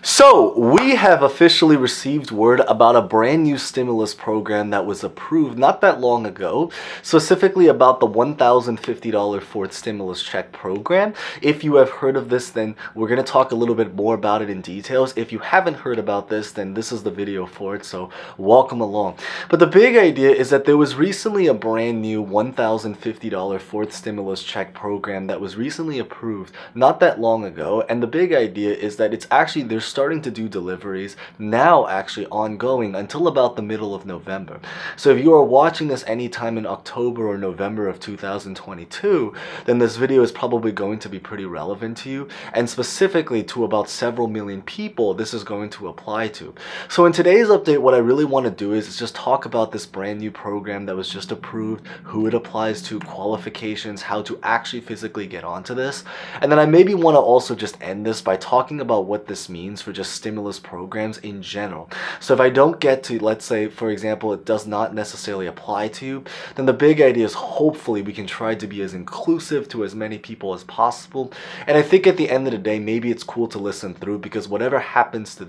So, we have officially received word about a brand new stimulus program that was approved not that long ago, specifically about the $1,050 fourth stimulus check program. If you have heard of this, then we're going to talk a little bit more about it in details. If you haven't heard about this, then this is the video for it, so welcome along. But the big idea is that there was recently a brand new $1,050 fourth stimulus check program that was recently approved not that long ago, and the big idea is that it's actually, they're starting to do deliveries now, actually ongoing until about the middle of November. So if you are watching this anytime in October or November of 2022, then this video is probably going to be pretty relevant to you, and specifically to about several million people this is going to apply to. So in today's update, what I really want to do is just talk about this brand new program that was just approved, who it applies to, qualifications, how to actually physically get onto this, and then I maybe want to also just end this by talking about what this means for just stimulus programs in general. So if I don't get to, let's say, for example, it does not necessarily apply to you, then the big idea is hopefully we can try to be as inclusive to as many people as possible. And I think at the end of the day, maybe it's cool to listen through, because whatever happens to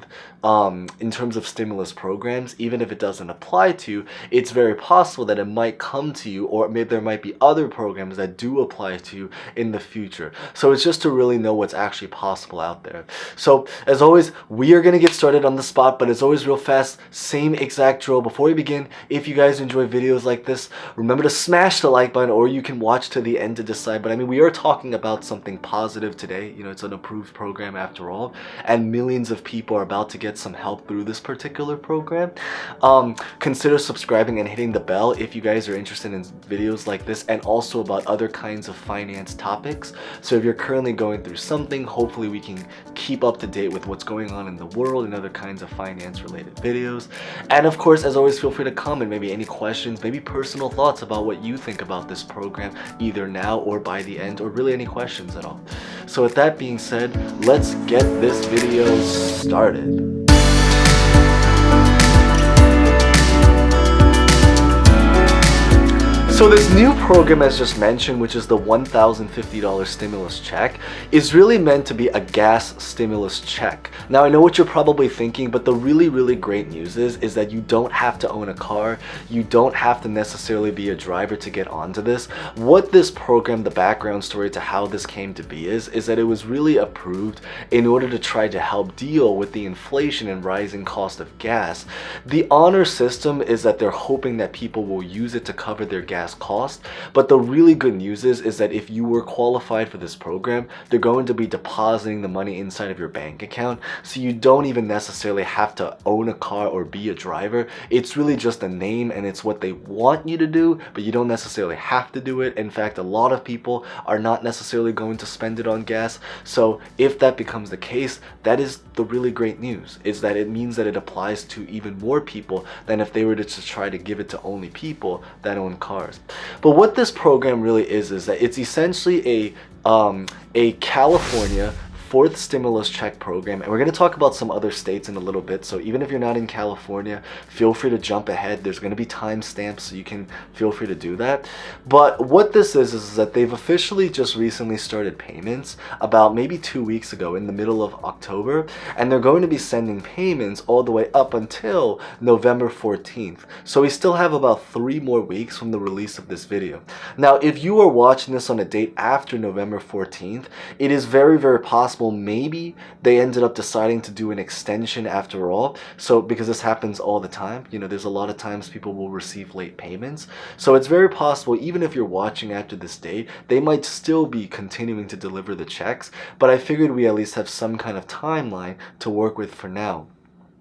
in terms of stimulus programs, even if it doesn't apply to you, it's very possible that it might come to you, or maybe there might be other programs that do apply to you in the future. So it's just to really know what's actually possible out there. So as always, we are going to get started on the spot, but it's always real fast, same exact drill. Before we begin, if you guys enjoy videos like this, remember to smash the like button, or you can watch to the end to decide. But I mean, we are talking about something positive today. You know, it's an approved program after all, and millions of people are about to get some help through this particular program. Consider subscribing and hitting the bell if you guys are interested in videos like this, and also about other kinds of finance topics. So if you're currently going through something, hopefully we can keep up to date with what's going on in the world and other kinds of finance related videos. And of course, as always, feel free to comment maybe any questions, maybe personal thoughts about what you think about this program, either now or by the end, or really any questions at all. So with that being said, let's get this video started. So this new program, as just mentioned, which is the $1,050 stimulus check, is really meant to be a gas stimulus check. Now, I know what you're probably thinking, but the really great news is that you don't have to own a car. You don't have to necessarily be a driver to get onto this. What this program, the background story to how this came to be is that it was really approved in order to try to help deal with the inflation and rising cost of gas. The honor system is that they're hoping that people will use it to cover their gas cost, but the really good news is that if you were qualified for this program, they're going to be depositing the money inside of your bank account, so you don't even necessarily have to own a car or be a driver. It's really just a name, and it's what they want you to do, but you don't necessarily have to do it. In fact, a lot of people are not necessarily going to spend it on gas. So if that becomes the case, that is the really great news, is that it means that it applies to even more people than if they were to just try to give it to only people that own cars. But what this program really is that it's essentially a California fourth stimulus check program, and we're going to talk about some other states in a little bit. So even if you're not in California, feel free to jump ahead. There's going to be timestamps, so you can feel free to do that. But what this is that they've officially just recently started payments about maybe 2 weeks ago in the middle of October, and they're going to be sending payments all the way up until November 14th. So we still have about 3 more weeks from the release of this video. Now, if you are watching this on a date after November 14th, it is very possible maybe they ended up deciding to do an extension after all. So because this happens all the time, you know, there's a lot of times people will receive late payments. So it's very possible, even if you're watching after this date, they might still be continuing to deliver the checks. But I figured we at least have some kind of timeline to work with for now.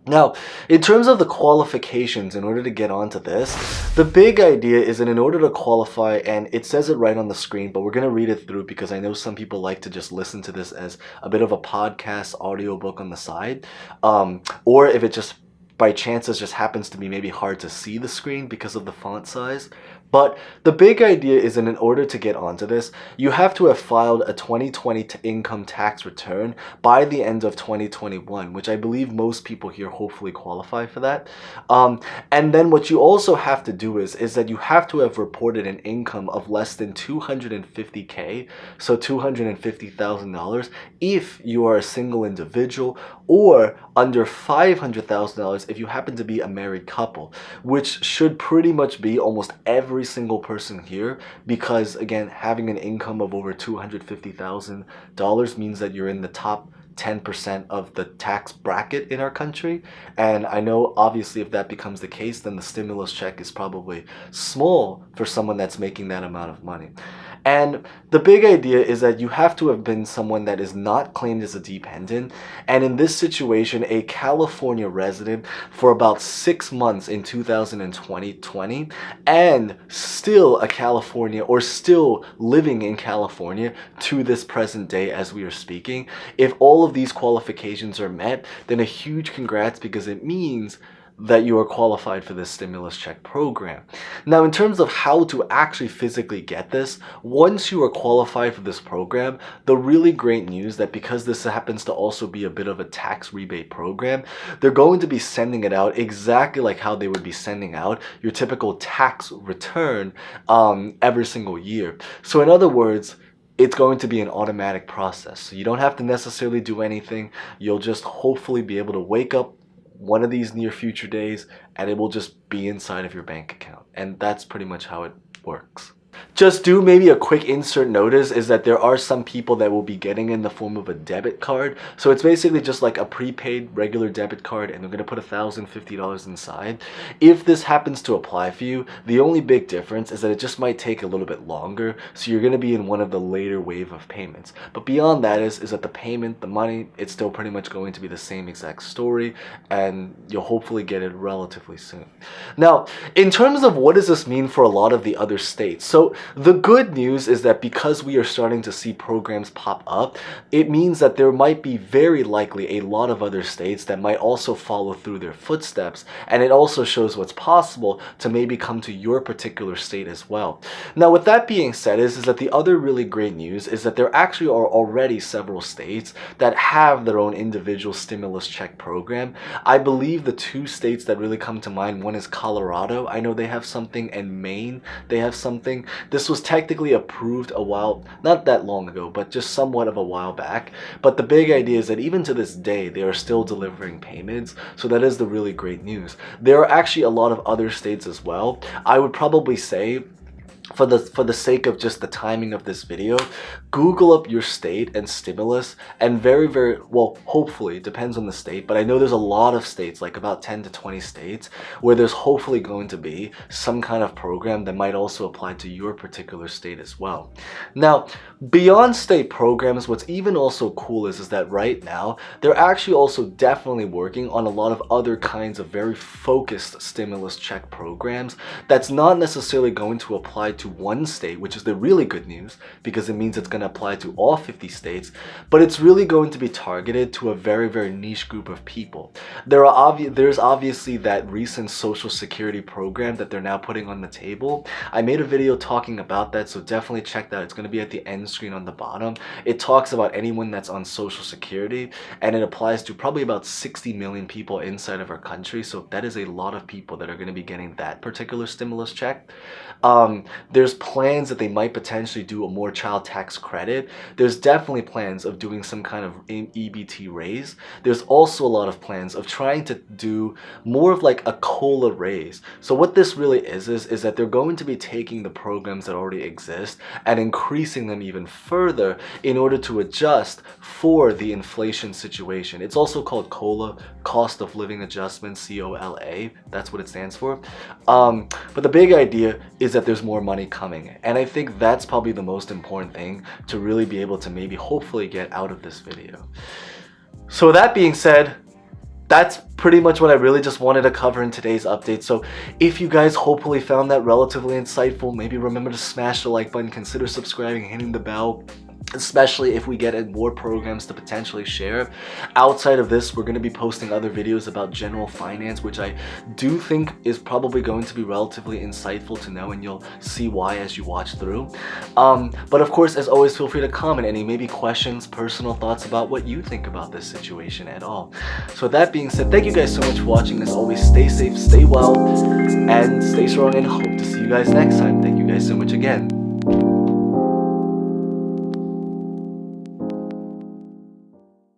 Now, in terms of the qualifications in order to get onto this, the big idea is that in order to qualify, and it says it right on the screen, but we're going to read it through because I know some people like to just listen to this as a bit of a podcast audiobook on the side, or if it just by chance it just happens to be maybe hard to see the screen because of the font size. But the big idea is that in order to get onto this, you have to have filed a 2020 income tax return by the end of 2021, which I believe most people here hopefully qualify for that. And then what you also have to do is that you have to have reported an income of less than 250K, so $250,000, if you are a single individual, or under $500,000 if you happen to be a married couple, which should pretty much be almost every single person here, because again, having an income of over $250,000 means that you're in the top 10% of the tax bracket in our country. And I know obviously if that becomes the case, then the stimulus check is probably small for someone that's making that amount of money. And the big idea is that you have to have been someone that is not claimed as a dependent, and in this situation, a California resident for about 6 months in 2020, and still a California, or still living in California to this present day as we are speaking. If all of these qualifications are met, then a huge congrats, because it means that you are qualified for this stimulus check program. Now, in terms of how to actually physically get this, once you are qualified for this program, the really great news that because this happens to also be a bit of a tax rebate program, they're going to be sending it out exactly like how they would be sending out your typical tax return every single year. So in other words, it's going to be an automatic process. So you don't have to necessarily do anything. You'll just hopefully be able to wake up one of these near future days and it will just be inside of your bank account. And that's pretty much how it works. Just do maybe a quick insert notice is that there are some people that will be getting in the form of a debit card. So it's basically just like a prepaid regular debit card, and they're going to put $1,050 inside. If this happens to apply for you, the only big difference is that it just might take a little bit longer. So you're going to be in one of the later wave of payments. But beyond that is that the payment, the money, it's still pretty much going to be the same exact story, and you'll hopefully get it relatively soon. Now, in terms of what does this mean for a lot of the other states? So the good news is that because we are starting to see programs pop up, it means that there might be very likely a lot of other states that might also follow through their footsteps, and it also shows what's possible to maybe come to your particular state as well. Now, with that being said, is that the other really great news is that there actually are already several states that have their own individual stimulus check program. I believe the two states that really come to mind, one is Colorado. I know they have something, and Maine, they have something. This was technically approved a while, not that long ago, but just somewhat of a while back. But the big idea is that even to this day, they are still delivering payments. So that is the really great news. There are actually a lot of other states as well. I would probably say, for the sake of just the timing of this video, Google up your state and stimulus, and very, well, hopefully, it depends on the state, but I know there's a lot of states, like about 10 to 20 states, where there's hopefully going to be some kind of program that might also apply to your particular state as well. Now, beyond state programs, what's even also cool is that right now, they're actually also definitely working on a lot of other kinds of very focused stimulus check programs that's not necessarily going to apply to one state, which is the really good news, because it means it's going to apply to all 50 states, but it's really going to be targeted to a very, very niche group of people. There's obviously that recent Social Security program that they're now putting on the table. I made a video talking about that, so definitely check that. It's going to be at the end screen on the bottom. It talks about anyone that's on Social Security, and it applies to probably about 60 million people inside of our country, so that is a lot of people that are going to be getting that particular stimulus check. There's plans that they might potentially do a more child tax credit. There's definitely plans of doing some kind of EBT raise. There's also a lot of plans of trying to do more of like a COLA raise. So what this really is that they're going to be taking the programs that already exist and increasing them even further in order to adjust for the inflation situation. It's also called COLA, Cost of Living Adjustment, COLA. That's what it stands for. But the big idea is that there's more money coming, and I think that's probably the most important thing to really be able to maybe hopefully get out of this video. So with that being said, that's pretty much what I really just wanted to cover in today's update. So if you guys hopefully found that relatively insightful, maybe remember to smash the like button, consider subscribing, hitting the bell. especially if we get more programs to potentially share. Outside of this, we're going to be posting other videos about general finance, which I do think is probably going to be relatively insightful to know, and you'll see why as you watch through. But of course, as always, feel free to comment any maybe questions, personal thoughts about what you think about this situation at all. So with that being said, thank you guys so much for watching. As always, stay safe, stay well, and stay strong, and hope to see you guys next time. Thank you guys so much again.